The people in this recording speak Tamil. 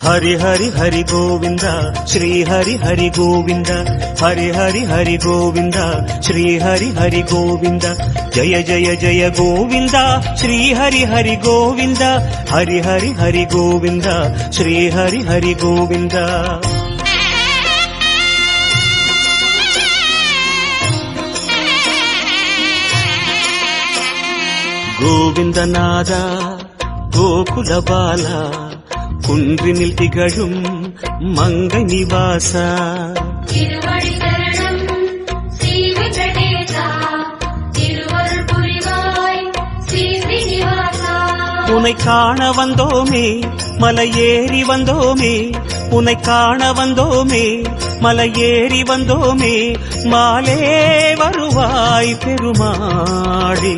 हरि हरि हरि गोविंद श्री हरि हरि गोविंद हरि हरि हरि गोविंद श्री हरि हरि गोविंद जय जय जय गोविंद श्री हरि हरि गोविंद हरि हरि हरि गोविंद श्री हरि हरि गोविंद गोविंदनाद गोकुल बाला குன்றினில் திகழும் மங்கை நிவாசா திருவடி சரணம் ஸ்ரீ வெங்கடேசா திருவருள் புரிவாய் ஸ்ரீ ஸ்ரீனிவாசா உன்னை காண வந்தோமே மலையேறி வந்தோமே உன்னை காண வந்தோமே மலையேறி வந்தோமே மாலே வருவாய் பெருமாளே